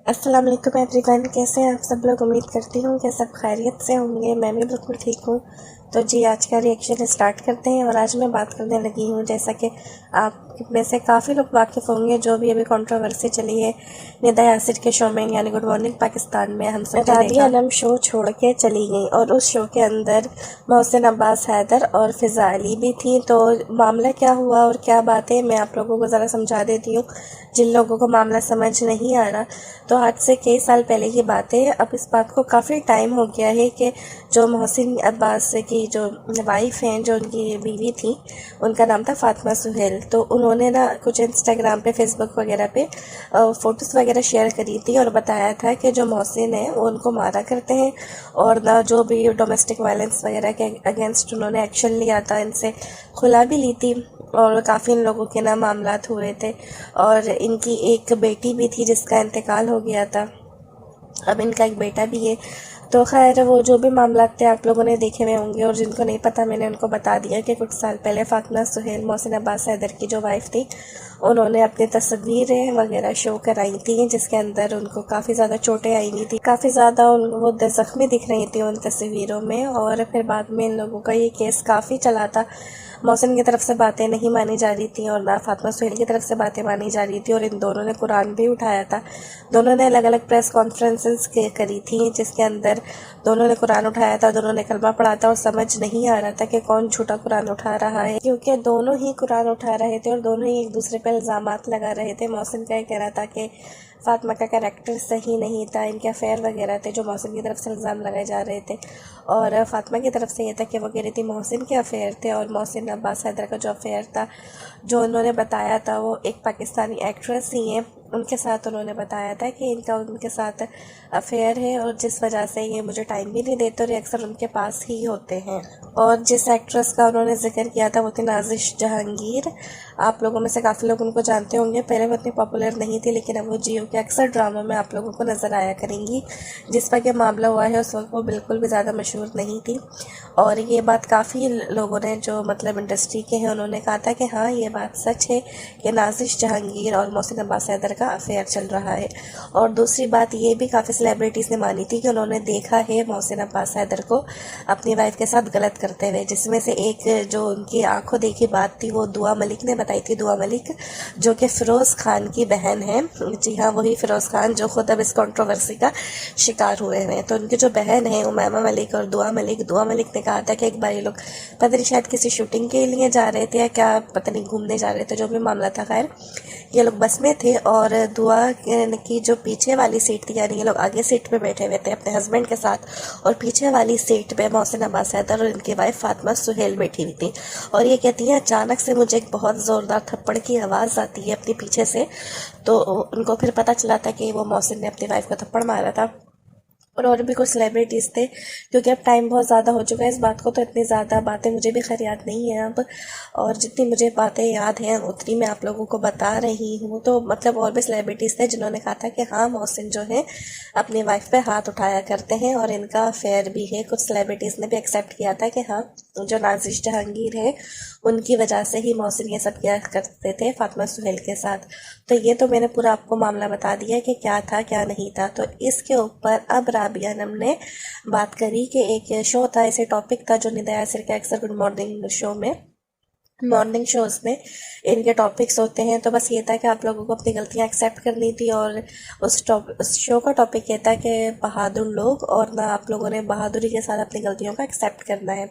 अस्सलाम वालेकुम एवरीवन, कैसे हैं आप सब लोग। उम्मीद करती हूँ कि सब खैरियत से होंगे। मैं भी बिल्कुल ठीक हूँ। तो जी, आज का रिएक्शन स्टार्ट करते हैं। और आज मैं बात करने लगी हूँ, जैसा कि आप में से काफ़ी लोग वाकिफ़ होंगे, जो भी अभी कंट्रोवर्सी चली है निदा यासिर के शो में, यानी गुड मॉर्निंग पाकिस्तान में। हम सब राबिया आलम शो छोड़ के चली गई और उस शो के अंदर मोहसिन अब्बास हैदर और फ़िज़ा अली भी थी। तो मामला क्या हुआ और क्या बात है, मैं आप लोगों को ज़रा समझा देती हूँ जिन लोगों को मामला समझ नहीं आ रहा। तो आज से कई साल पहले की बात है। अब इस बात को काफ़ी टाइम हो गया है कि जो मोहसिन अब्बास की जो वाइफ हैं, जो उनकी बीवी थी, उनका नाम था फातिमा सुहेल। तो उन्होंने ना कुछ इंस्टाग्राम पे, फेसबुक वगैरह पे फ़ोटोज़ वगैरह शेयर करी थी और बताया था कि जो मोहसिन है वो उनको मारा करते हैं और ना जो भी डोमेस्टिक वायलेंस वगैरह के अगेंस्ट उन्होंने एक्शन लिया था, इनसे खुला भी ली थी। और काफ़ी इन लोगों के ना मामलात हुए थे और इनकी एक बेटी भी थी जिसका इंतकाल हो गया था। अब इनका एक बेटा भी है। तो खैर, वो जो भी मामला थे आप लोगों ने देखे हुए होंगे, और जिनको नहीं पता मैंने उनको बता दिया कि कुछ साल पहले फातिमा सुहेल, मोहसिन अब्बास हैदर की जो वाइफ थी, उन्होंने अपनी तस्वीरें वगैरह शो कराई थी, जिसके अंदर उनको काफ़ी ज़्यादा चोटें आई हुई थी, काफ़ी ज़्यादा वो ज़ख्मी दिख रही थी उन तस्वीरों में। और फिर बाद में इन लोगों का ये केस काफ़ी चला था। मोहसिन की तरफ से बातें नहीं मानी जा रही थी और ना फातिमा सुहेल की तरफ से बातें मानी जा रही थी, और इन दोनों ने कुरान भी उठाया था। दोनों ने अलग अलग प्रेस कॉन्फ्रेंसेस करी थी, जिसके अंदर दोनों ने कुरान उठाया था, दोनों ने कलमा पढ़ा था। और समझ नहीं आ रहा था कि कौन झूठा कुरान उठा रहा है, क्योंकि दोनों ही कुरान उठा रहे थे और दोनों ही एक दूसरे पर इल्ज़ामात लगा रहे थे। मोहसिन का ये कहना था कि फातिमा का कैरेक्टर सही नहीं था, इनके अफेयर वगैरह थे जो मोहसिन की तरफ से इल्ज़ाम लगाए जा रहे थे, और फातिमा की तरफ से ये था कि वो कह रही थी मोहसिन के अफेयर थे। और मोहसिन अब्बास हैदर का जो अफेयर था, जो उन्होंने बताया था, वो एक पाकिस्तानी एक्ट्रेस ही है, उनके साथ उन्होंने बताया था कि इनका उनके साथ अफेयर है, और जिस वजह से ये मुझे टाइम भी नहीं देते और ये अक्सर उनके पास ही होते हैं। और जिस एक्ट्रेस का उन्होंने जिक्र किया था वो थी नाजिश जहांगीर। आप लोगों में से काफ़ी लोग उनको जानते होंगे। पहले वो इतनी पॉपुलर नहीं थी, लेकिन अब वो जियो के अक्सर ड्रामों में आप लोगों को नज़र आया करेंगी। जिस पर यह मामला हुआ है उस वक्त वो बिल्कुल भी ज़्यादा मशहूर नहीं थी, और ये बात काफ़ी लोगों ने, जो मतलब इंडस्ट्री के हैं, उन्होंने कहा था कि हाँ, ये बात सच है कि नाजिश जहांगीर और मोहसिन अब्बास हैदर का अफेयर चल रहा है। और दूसरी बात ये भी काफ़ी सेलिब्रिटीज़ ने मानी थी कि उन्होंने देखा है मोहसिन अब्बास हैदर को अपनी वाइफ के साथ गलत करते हुए, जिसमें से एक जो उनकी आंखों देखी बात थी वो दुआ मलिक ने बताई थी। दुआ मलिक जो कि फ़िरोज़ खान की बहन है। जी हाँ, वही फ़िरोज़ खान जो खुद अब इस कंट्रोवर्सी का शिकार हुए हैं। तो उनकी जो बहन है उमैमा मलिक और दुआ मलिक ने कहा था कि एक बार ये लोग पता नहीं शायद किसी शूटिंग के लिए जा रहे थे या क्या, पता नहीं घूमने जा रहे थे, जो भी मामला था। खैर, ये लोग बस में थे और दुआ की जो पीछे वाली सीट थी, यानी ये लोग आगे सीट पे बैठे हुए थे अपने हस्बैंड के साथ, और पीछे वाली सीट पे मोहसिन अब्बास हैदर और इनकी वाइफ फातिमा सुहेल बैठी हुई थी। और ये कहती है अचानक से मुझे एक बहुत ज़ोरदार थप्पड़ की आवाज़ आती है अपने पीछे से। तो उनको फिर पता चला था कि वो मोहसिन ने अपनी वाइफ को थप्पड़ मारा था। और भी कुछ सेलिब्रिटीज़ थे, क्योंकि अब टाइम बहुत ज़्यादा हो चुका है इस बात को, तो इतनी ज़्यादा बातें मुझे भी खैर याद नहीं है अब, और जितनी मुझे बातें याद हैं उतनी मैं आप लोगों को बता रही हूँ। तो मतलब और भी सेलिब्रिटीज़ थे जिन्होंने कहा था कि हाँ, मोहसिन जो है अपनी वाइफ पे हाथ उठाया करते हैं और इनका अफेयर भी है। कुछ सेलिब्रिटीज़ ने भी एक्सेप्ट किया था कि हाँ, जो नाजिश जहांगीर है उनकी वजह से ही मोहसिन ये सब किया करते थे फातिमा सुहेल के साथ। तो ये तो मैंने पूरा आपको मामला बता दिया कि क्या था क्या नहीं था। तो इसके ऊपर अब राबिया आलम ने बात करी कि एक शो था, ऐसे टॉपिक था जो निदा यासिर के अक्सर गुड मॉर्निंग शो में, मॉर्निंग शोज़ में इनके टॉपिक्स होते हैं। तो बस ये था कि आप लोगों को अपनी गलतियां एक्सेप्ट करनी थी, और उस शो का टॉपिक ये था कि बहादुर लोग, और ना आप लोगों ने बहादुरी के साथ अपनी गलतियों का एक्सेप्ट करना है।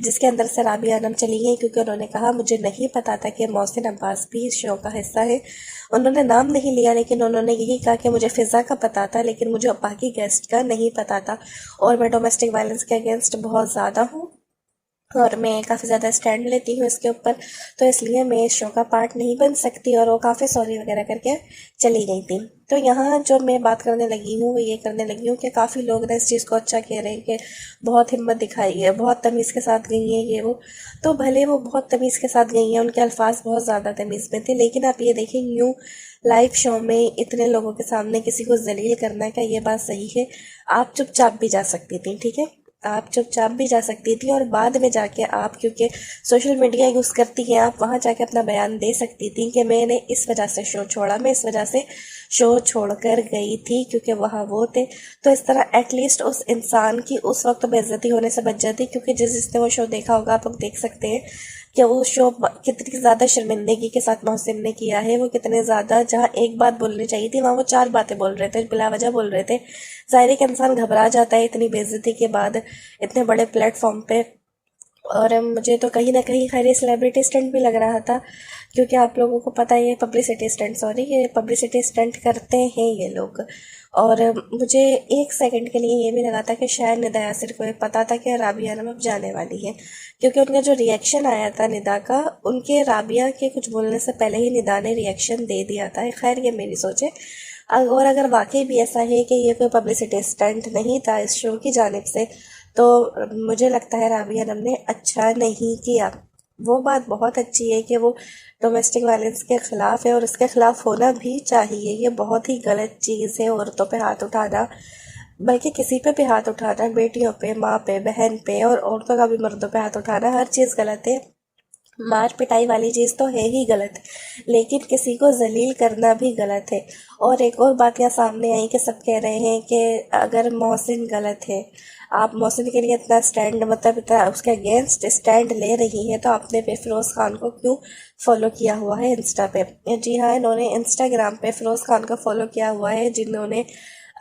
जिसके अंदर से राबिया आलम चली गई, क्योंकि उन्होंने कहा मुझे नहीं पता था कि मोहसिन अब्बास भी इस शो का हिस्सा है। उन्होंने नाम नहीं लिया, लेकिन उन्होंने यही कहा कि मुझे फ़िज़ा का पता था, लेकिन मुझे बाकी गेस्ट का नहीं पता था, और मैं डोमेस्टिक वायलेंस के अगेंस्ट बहुत ज़्यादा हूँ और मैं काफ़ी ज़्यादा स्टैंड लेती हूँ इसके ऊपर, तो इसलिए मैं इस शो का पार्ट नहीं बन सकती। और वो काफ़ी सॉरी वगैरह करके चली गई थी। तो यहाँ जो मैं बात करने लगी हूँ वो ये करने लगी हूँ कि काफ़ी लोग ना इस चीज़ को अच्छा कह रहे हैं कि बहुत हिम्मत दिखाई है, बहुत तमीज़ के साथ गई है ये वो। तो भले वो बहुत तमीज़ के साथ गई हैं, उनके अल्फाज बहुत ज़्यादा तमीज़ में थे, लेकिन आप ये देखें, यूँ लाइव शो में इतने लोगों के सामने किसी को जलील करना, क्या ये बात सही है? आप चुपचाप भी जा सकती थी, ठीक है, आप चुपचाप भी जा सकती थी, और बाद में जाके आप, क्योंकि सोशल मीडिया यूज़ करती हैं, आप वहाँ जाके अपना बयान दे सकती थी कि मैंने इस वजह से शो छोड़ा, मैं इस वजह से शो छोड़कर गई थी क्योंकि वहाँ वो थे। तो इस तरह एटलीस्ट उस इंसान की उस वक्त बेइज्जती होने से बच जाती, क्योंकि जिसने वो शो देखा होगा आप लोग देख सकते हैं कि वो शो कितनी ज़्यादा शर्मिंदगी के साथ मोहसिन ने किया है। वो कितने ज़्यादा, जहाँ एक बात बोलनी चाहिए थी वहाँ वो 4 बातें बोल रहे थे, बिला वजह बोल रहे थे। ज़ाहिर है कि इंसान घबरा जाता है इतनी बेइज्जती के बाद इतने बड़े प्लेटफॉर्म पे। और मुझे तो कहीं ना कहीं खैर ये सेलिब्रिटी स्टंट भी लग रहा था, क्योंकि आप लोगों को पता ही है पब्लिसिटी स्टंट, सॉरी ये पब्लिसिटी स्टंट करते हैं ये लोग। और मुझे एक सेकंड के लिए ये भी लगा था कि शायद निदा यासिर को ये पता था कि राबिया नम अब जाने वाली है, क्योंकि उनका जो रिएक्शन आया था निदा का, उनके राबिया के कुछ बोलने से पहले ही निदा ने रिएक्शन दे दिया था। खैर ये मेरी सोच है। और अगर वाकई भी ऐसा है कि ये कोई पब्लिसिटी स्टंट नहीं था इस शो की जानिब से, तो मुझे लगता है राबिया नम ने अच्छा नहीं किया। वो बात बहुत अच्छी है कि वो डोमेस्टिक वायलेंस के खिलाफ है और इसके खिलाफ होना भी चाहिए। ये बहुत ही गलत चीज़ है औरतों पे हाथ उठाना, बल्कि किसी पे भी हाथ उठाना, बेटियों पे, माँ पे, बहन पे, और औरतों का भी मर्दों पे हाथ उठाना, हर चीज़ गलत है। मार पिटाई वाली चीज़ तो है ही गलत, लेकिन किसी को जलील करना भी गलत है। और एक और बात यहाँ सामने आई कि सब कह रहे हैं कि अगर मोहसिन गलत है, आप मोहसिन के लिए इतना स्टैंड, मतलब इतना उसके अगेंस्ट स्टैंड ले रही हैं, तो आपने फिरोज़ खान को क्यों फॉलो किया हुआ है इंस्टा पे? जी हाँ, इन्होंने इंस्टाग्राम पे फिरोज़ खान को फॉलो किया हुआ है, जिन्होंने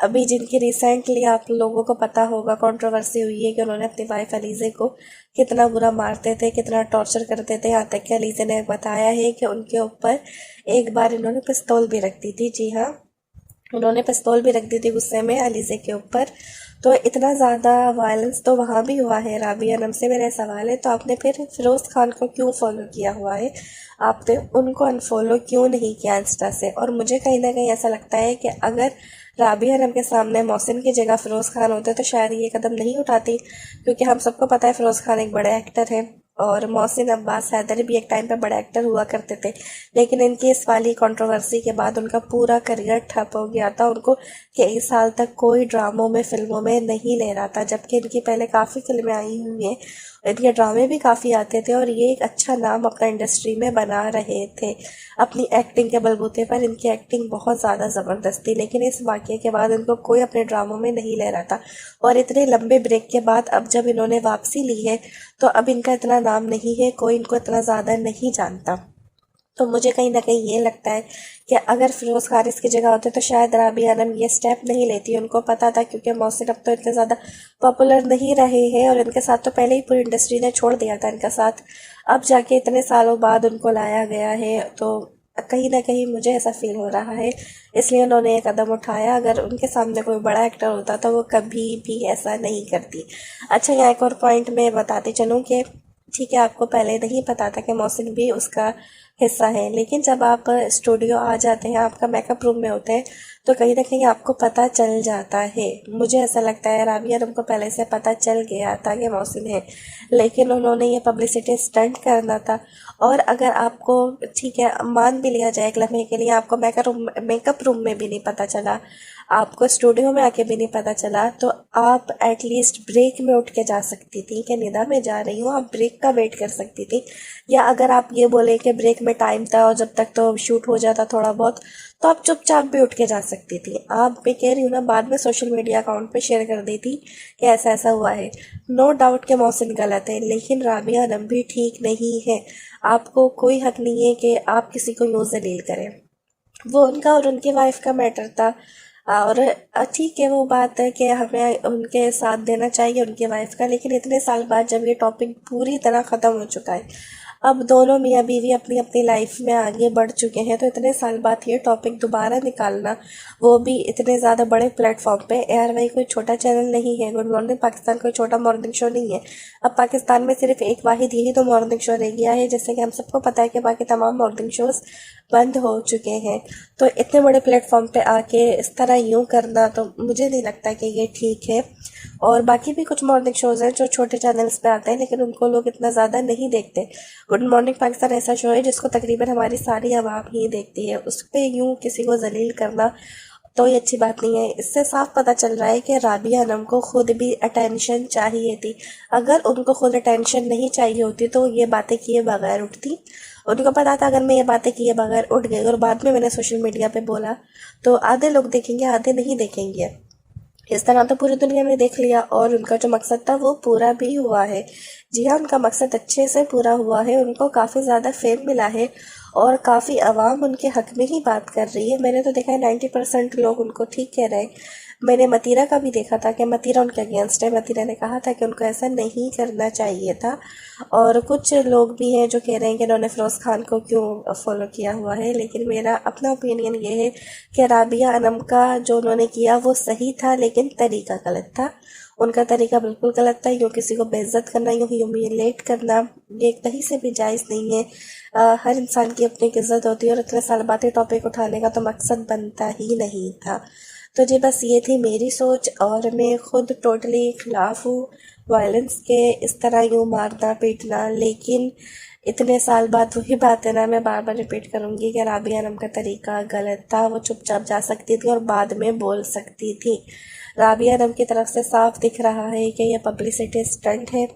अभी जिनकी रिसेंटली आप लोगों को पता होगा कंट्रोवर्सी हुई है कि उन्होंने अपनी वाइफ अलीज़े को कितना बुरा मारते थे, कितना टॉर्चर करते थे। यहाँ तक कि अलीज़े ने बताया है कि उनके ऊपर एक बार इन्होंने पिस्तौल भी रख दी थी। जी हाँ, उन्होंने पिस्तौल भी रख दी थी गुस्से में अलीज़े के ऊपर। तो इतना ज़्यादा वायलेंस तो वहाँ भी हुआ है। राबिया नम से मेरा सवाल है, तो आपने फिर फिरोज़ खान को क्यों फॉलो किया हुआ है? आपने उनको अनफॉलो क्यों नहीं किया इंस्टा से? और मुझे कहीं ना कहीं ऐसा लगता है कि अगर राबिया नम के सामने मोहसिन की जगह फिरोज़ खान होते तो शायद ये कदम नहीं उठाती, क्योंकि हम सबको पता है फिरोज़ खान एक बड़े एक्टर है और मोहसिन अब्बास हैदर भी एक टाइम पे बड़े एक्टर हुआ करते थे। लेकिन इनकी इस वाली कंट्रोवर्सी के बाद उनका पूरा करियर ठप हो गया था। उनको कई साल तक कोई ड्रामों में, फिल्मों में नहीं ले रहा था, जबकि इनकी पहले काफ़ी फिल्में आई हुई हैं, इनके ड्रामे भी काफ़ी आते थे और ये एक अच्छा नाम अपना इंडस्ट्री में बना रहे थे अपनी एक्टिंग के बलबूते पर। इनकी एक्टिंग बहुत ज़्यादा ज़बरदस्त थी, लेकिन इस वाक़ये के बाद इनको कोई अपने ड्रामों में नहीं ले रहा था। और इतने लंबे ब्रेक के बाद अब जब इन्होंने वापसी ली है, तो अब इनका इतना नाम नहीं है, कोई इनको इतना ज़्यादा नहीं जानता। तो मुझे कहीं ना कहीं ये लगता है कि अगर फिरोज़ खान इसकी जगह होते तो शायद राबिया आलम ये स्टेप नहीं लेती। उनको पता था, क्योंकि मोहसिन अब तो इतने ज़्यादा पॉपुलर नहीं रहे हैं और इनके साथ तो पहले ही पूरी इंडस्ट्री ने छोड़ दिया था इनका साथ। अब जाके इतने सालों बाद उनको लाया गया है, तो कहीं ना कहीं मुझे ऐसा फील हो रहा है, इसलिए उन्होंने ये कदम उठाया। अगर उनके सामने कोई बड़ा एक्टर होता तो वो कभी भी ऐसा नहीं करती। अच्छा, यहाँ एक और पॉइंट मैं बताती चलूँ कि ठीक है, आपको पहले नहीं पता था कि मोहसिन भी उसका हिस्सा है, लेकिन जब आप स्टूडियो आ जाते हैं, आपका मेकअप रूम में होते हैं, तो कहीं ना कहीं आपको पता चल जाता है। मुझे ऐसा लगता है राबिया उनको पहले से पता चल गया था कि मोहसिन है, लेकिन उन्होंने ये पब्लिसिटी स्टंट करना था। और अगर आपको, ठीक है मान भी लिया जाए एक लम्हे के लिए, आपको मेकअप रूम में भी नहीं पता चला, आपको स्टूडियो में आके भी नहीं पता चला, तो आप एटलीस्ट ब्रेक में उठ के जा सकती थी कि निदा मैं जा रही हूँ, आप ब्रेक का वेट कर सकती थी। या अगर आप ये बोले कि ब्रेक में टाइम था और जब तक तो शूट हो जाता थोड़ा बहुत, तो आप चुपचाप भी उठ के जा सकती थी। आप, मैं कह रही हूँ ना, बाद में सोशल मीडिया अकाउंट पे शेयर कर दी थी कि ऐसा ऐसा हुआ है। नो डाउट कि मोहसिन गलत है, लेकिन राबिया आलम भी ठीक नहीं है। आपको कोई हक नहीं है कि आप किसी को यूँ जलील करें। वो उनका और उनकी वाइफ का मैटर था। और ठीक है, वो बात है कि हमें उनके साथ देना चाहिए उनकी वाइफ का, लेकिन इतने साल बाद जब ये टॉपिक पूरी तरह ख़त्म हो चुका है, अब दोनों मियाँ बीवी अपनी अपनी लाइफ में आगे बढ़ चुके हैं, तो इतने साल बाद ये टॉपिक दोबारा निकालना, वो भी इतने ज़्यादा बड़े प्लेटफॉर्म पे। यार भाई, कोई छोटा चैनल नहीं है, गुड मॉर्निंग पाकिस्तान कोई छोटा मॉर्निंग शो नहीं है। अब पाकिस्तान में सिर्फ एक वाहिद यही तो मॉर्निंग शो रह गया है, जैसे कि हम सबको पता है कि बाकी तमाम मॉर्निंग शोज़ बंद हो चुके हैं। तो इतने बड़े प्लेटफॉर्म पे आके इस तरह यूँ करना, तो मुझे नहीं लगता कि ये ठीक है। और बाकी भी कुछ मॉर्निंग शोज़ हैं जो छोटे चैनल्स पे आते हैं, लेकिन उनको लोग इतना ज़्यादा नहीं देखते। गुड मॉर्निंग पाकिस्तान ऐसा शो है जिसको तकरीबन हमारी सारी आवाम ही देखती है, उस पर यूँ किसी को जलील करना तो ये अच्छी बात नहीं है। इससे साफ पता चल रहा है कि राबिया अनम को खुद भी अटेंशन चाहिए थी। अगर उनको खुद अटेंशन नहीं चाहिए होती तो ये बातें किए बगैर उठती। उनको पता था अगर मैं ये बातें किए बगैर उठ गई और बाद में मैंने सोशल मीडिया पे बोला तो आधे लोग देखेंगे, आधे नहीं देखेंगे। इस तरह तो पूरी दुनिया ने देख लिया और उनका जो मकसद था वो पूरा भी हुआ है। जी हाँ, उनका मकसद अच्छे से पूरा हुआ है। उनको काफ़ी ज़्यादा फेम मिला है और काफ़ी आवाम उनके हक में ही बात कर रही है। मैंने तो देखा है 90% लोग उनको ठीक कह रहे हैं। मैंने मतीरा का भी देखा था कि मतीरा उनके अगेंस्ट है। मतीरा ने कहा था कि उनको ऐसा नहीं करना चाहिए था। और कुछ लोग भी हैं जो कह रहे हैं कि उन्होंने फ़िरोज़ खान को क्यों फॉलो किया हुआ है, लेकिन मेरा अपना ओपिनियन ये है कि राबिया अनम का जो उन्होंने किया वो सही था, लेकिन तरीका गलत था। उनका तरीका बिल्कुल गलत था। यूँ किसी को बेइज्जत करना, यूँ ह्यूमिलेट करना, ये कहीं से भी जायज़ नहीं है। हर इंसान की अपनी एक इज्जत होती है और इतने साल बाद ये टॉपिक उठाने का तो मकसद बनता ही नहीं था। तो जी बस ये थी मेरी सोच और मैं खुद टोटली खिलाफ हूँ वायलेंस के, इस तरह यूँ मारना पीटना। लेकिन इतने साल बाद वही बात है ना, मैं बार बार रिपीट करूँगी कि राबिया अनम का तरीका गलत था। वो चुपचाप जा सकती थी और बाद में बोल सकती थी। राबिया अनम की तरफ से साफ दिख रहा है कि यह पब्लिसिटी स्टंट है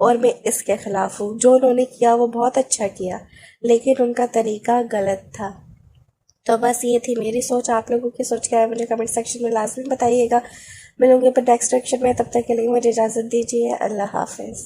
और मैं इसके खिलाफ हूँ। जो उन्होंने किया वो बहुत अच्छा किया, लेकिन उनका तरीका गलत था। तो बस ये थी मेरी सोच। आप लोगों की सोच क्या है मुझे कमेंट सेक्शन में लाजमी बताइएगा। मिलूंगी पर नेक्स्ट सेक्शन में, तब तक के लिए मुझे इजाज़त दीजिए। अल्लाह हाफिज़।